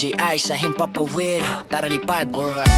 DJI sa himpapawid. Tara lipad, alright.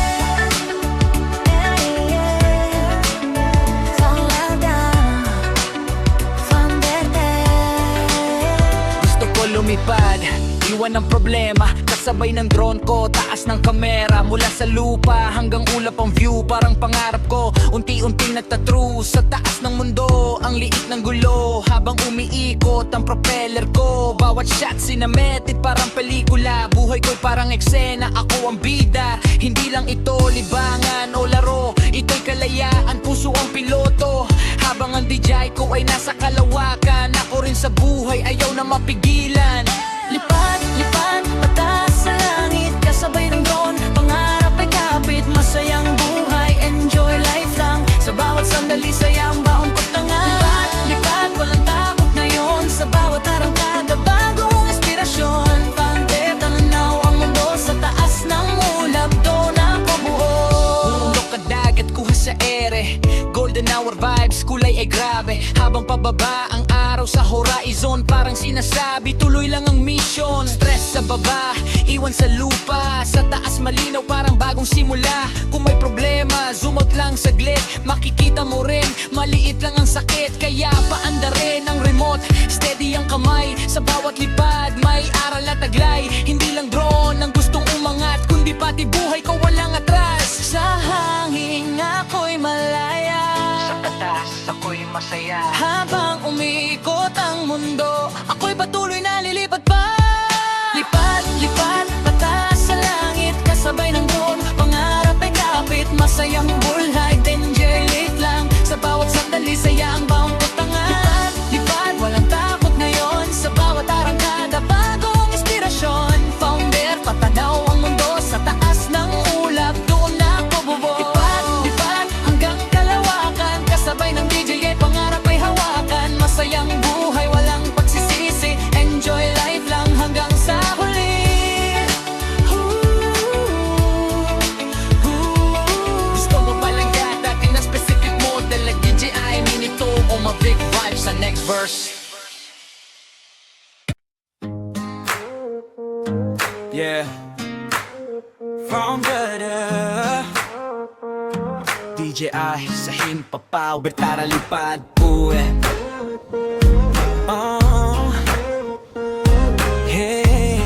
Gusto ko lumipad, iwan ang problema. Kasabay ng drone ko, taas ng kamera. Mula sa lupa hanggang ulap ang view. Parang pangarap ko, unti-unting nagtatrue. Sa taas ng mundo, ang liit ng gulo. Habang umiikot ang propeller ko, bawat shot cinematic parang pelikula. Buhay ko'y parang eksena, ako ang bida. Hindi lang ito libangan o laro, ito'y kalayaan, puso ang piloto. Habang ang DJI ko ay nasa kalawakan, ako rin sa buhay ayaw na mapigilan. Lipad, lipad, pataas sa langit, kasabay ng drone, pangarap ay kapit. Masayang buhay, enjoy life lang. Sa bawat sandali, saya ang baon ko tanga. Lipad, lipad, walang takot ngayon. Sa bawat arangkada, bagong inspirasyon. Pante, tanaw ang mundo sa taas ng ulap. Doon ako buo. Bundok ka dagat, kuha sa ere. Golden hour vibes, kulay ay grabe. Habang pababa ang araw sa horizon, parang sinasabi, tuloy lang ang mission. Stress sa baba, iwan sa lupa. Sa taas malinaw, parang bagong simula. Kung may problema, zoom out lang saglit. Makikita mo rin, maliit lang ang sakit. Kaya paanda rin ang remote, steady ang kamay. Sa bawat lipad, may aral na taglay. Hindi lang drone ang gustong umangat, kundi pati buhay ko walang atras. Sa hangin ako'y malaya, Sa taas, ako'y masaya. habang umiikot ang mundo, ako'y patuloy na lilipad pa. Lipad, lipad, pataas sa langit, kasabay ng drone, pangarap ay kapit. Masayang buhay, danger late lang. Sa bawat sandali, saya ang baon ko tanga. Lipad, lipad, walang takot ngayon. Sa bawat arangkada, bagong inspirasyon. Founder, patanaw ang mundo sa taas ng ulap. Doon ako bubo. Lipad, lipad, hanggang kalawakan, kasabay ng DJI, pangarap ay hawakan. Masayang buhay, walang pagsisisi. Enjoy life lang hanggang sa huli. Gusto mo palang gata, na specific model like DJI, mini to o ma-big vibes sa next verse. Yeah, from better. DJI sa himpapawid, tara lipad, uwe. Oh, hey.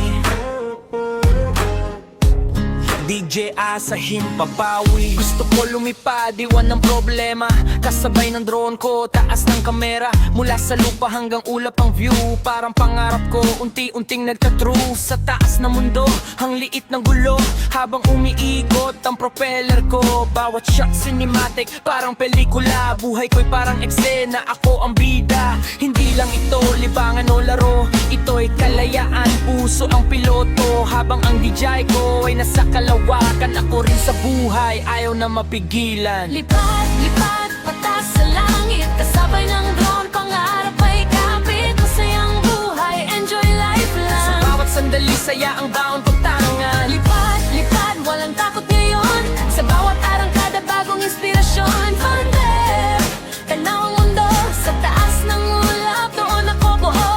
DJI sa himpapawi. Gusto ko lumipad, iwan ng problema. Kasabay ng drone ko, taas ng kamera. Mula sa lupa hanggang ulap ang view. Parang pangarap ko, unti-unting nagtatrue. Sa taas ng mundo, ang liit ng gulo. Habang umiikot ang propeller ko, bawat shot cinematic, parang pelikula. Buhay ko'y parang eksena, ako ang bida. Hindi lang ito libangan o laro, ito'y kalayaan, puso ang piloto. Habang ang DJI ko ay nasa kalawakan, ako rin sa buhay ayaw na mapigilan. Lipad, lipad, pataas sa langit, kasabay ng drone, pangarap ay kapit. Masayang buhay, enjoy life lang. Sa bawat sandali, saya ang baon ko tangan. Lipad, lipad, walang takot ngayon. Sa bawat arangkada, bagong inspirasyon. Thunder, tanaw ang mundo sa taas ng ulap. Doon ako buo.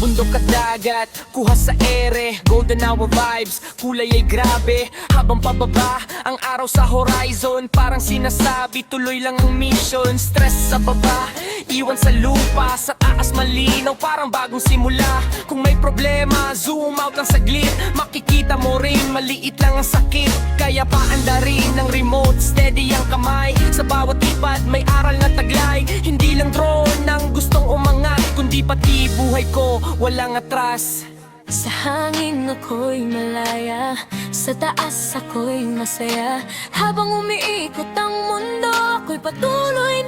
Bundok at dagat, kuha sa ere. Golden hour vibes, kulay ay grabe. Habang pababa ang araw sa horizon, parang sinasabi, tuloy lang ang mission. Stress sa baba, iwan sa lupa. Sa taas malinaw, parang bagong simula. Kung may problema, zoom out lang saglit. Makikita mo rin, maliit lang ang sakit. Kaya paanda rin ng remote, steady ang kamay. Sa bawat lipad, may aral na taglay. Hindi lang drone ang gustong umangat, kundi pati buhay ko walang atras. Sa hangin ako'y malaya, sa taas ako'y masaya. Habang umiikot ang mundo, ako'y patuloy